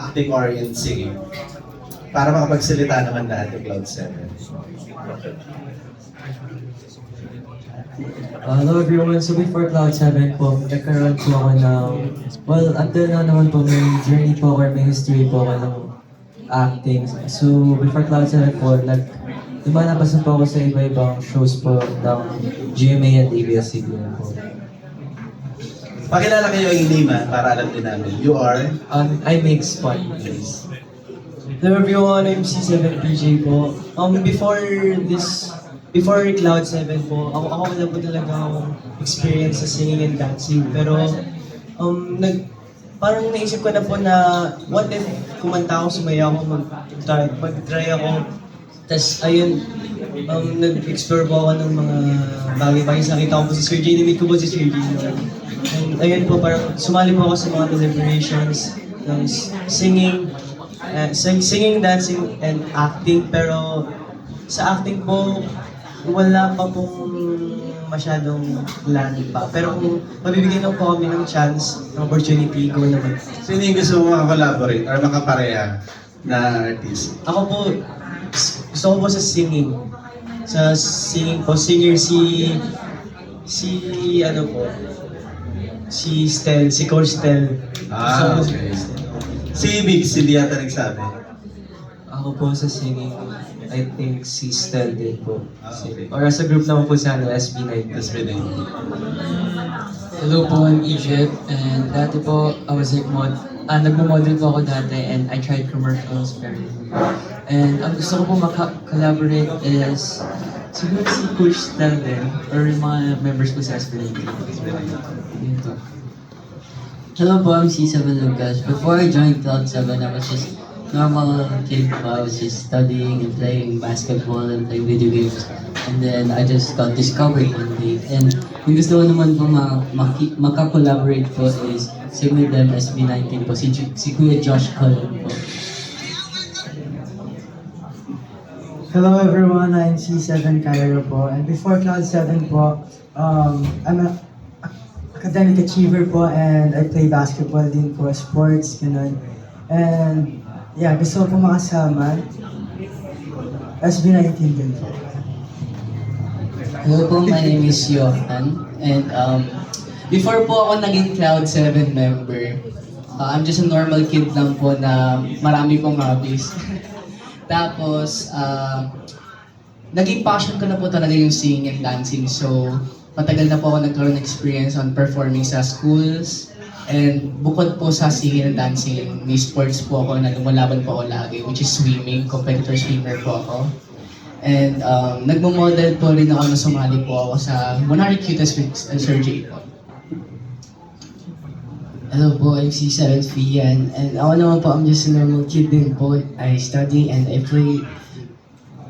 acting or in singing? Para makapagsalita naman lahat ng Cloud7. Hello everyone, so before Cloud7 po, nagkaroon po ako ng, well, until now naman po, may journey po or may history po ako ng acting. So before Cloud7 po, lumalabas na po ako sa iba-ibang shows po ng GMA and ABS-CBN po. Pakilala kayo ang Lima para alam din namin. You are? I make fun plays. Hello everyone, I'm C7PJ po. Before Cloud7 po, ako wala po talaga akong experience sa singing and dancing. Pero, parang naisip ko na po na, what if kumanta ako, sumaya ako, mag-try ako. Tapos, ayun, nag-explore po ako ng mga bagay-bagay. Nakita ko po si Sir J, nimit ko po si Sir J. And ayun po, parang sumali po ako sa mga deliberations ng singing, dancing, and acting. Pero, sa acting po, wala pa pong masyadong plan pa. Pero kung mabibigyan lang po kami ng chance, ng opportunity, go naman. Sino yung gusto mo makakollaborate or makapareha na artist? Ako po, gusto ko po sa singing. Sa singing po, singer si Stel, si Coach Stel. Ah, okay. Si Big, si Liata nagsabi. Ako po sa singing, I think si Stel din po. Ah, okay. Or as a group naman po sa SB19. That's really nice. Hello po, I'm Egypt, and dati po, I was like nagmo-model po ako dati, and I tried commercials very And ang gusto ko po collaborate is siguro si Coach Stel din, or yung mga members ko sa SB19. Yun po. Hello po, I'm C7 Lucas. Before I joined Cloud7, I was just normal kid. I was just studying and playing basketball and playing video games. And then I just got discovered one day. And yung gusto ko naman po makakollaborate po is same with them SB19 po, si Kuya Josh Cullen po. Hello everyone, I'm C7 Cairo po. And before Cloud7 po, I'm an academic achiever po and I play basketball din po, sports, ganun. And yeah, gusto ko po makasama. SB19 din po. Hello po, my name is Johan. And before po ako naging Cloud7 member, I'm just a normal kid lang po na marami pong hobbies. Tapos, naging passion ko na po talaga yung singing and dancing. So, matagal na po ako nagkaroon ng experience on performing sa schools. And bukod po sa singing and dancing, may sports po ako na lumalaban po ako lagi, which is swimming, competitor swimmer po ako. And nagmo-model po rin ako na sumali po ako sa 100 Cutest with Sir J po. Hello po, I'm C7 Fian, and ako naman po, I'm just a normal kid din po. I study and I play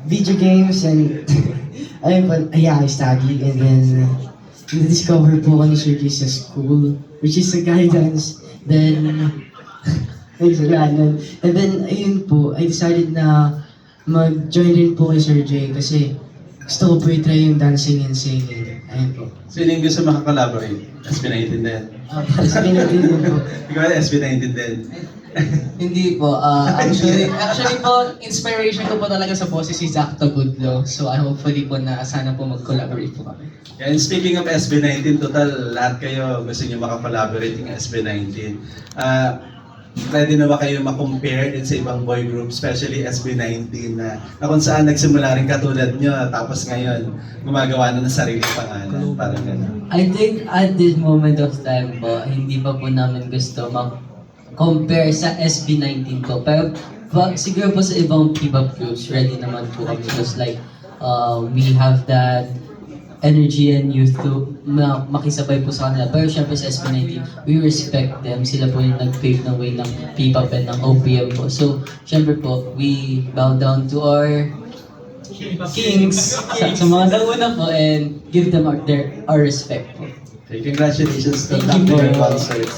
video games and ayun po, I study and then na-discover po ako ni Sir J sa school, which is sa guidance. Then, and then ayun po, I decided na mag-join rin po kay Sir J kasi gusto ko po i-try yung dancing and singing. Ayun po. Sino yung gusto makakollaborate? SB19 din. SB19 din po. Ikaw SB19 din. Hindi po, actually po, inspiration ko po talaga sa boses si Zach Tagudlo. So hopefully po na sana po mag-collaborate po kami. And speaking of SB19, total lahat kayo gusto niyo makakollaborate yung SB19. Ready na ba kayo ma-compare din sa ibang boy group, especially SB19 na kung saan nagsimula rin katulad nyo, tapos ngayon gumagawa na ng sariling pangalan, parang gano'n. I think at this moment of time po, hindi pa po namin gusto mag-compare sa SB19 po. Pero siguro po sa ibang P-pop groups, ready naman po kami. Because like, we have that energy and youth to makisabay po sa kanila. Pero syempre sa SB19, we respect them. Sila po yung nag-pave ng way ng P-pop and ng OPM po. So, syempre po, we bow down to our kings sa mga nauna po and give them our respect po. Okay, congratulations to Thank you your po. concert.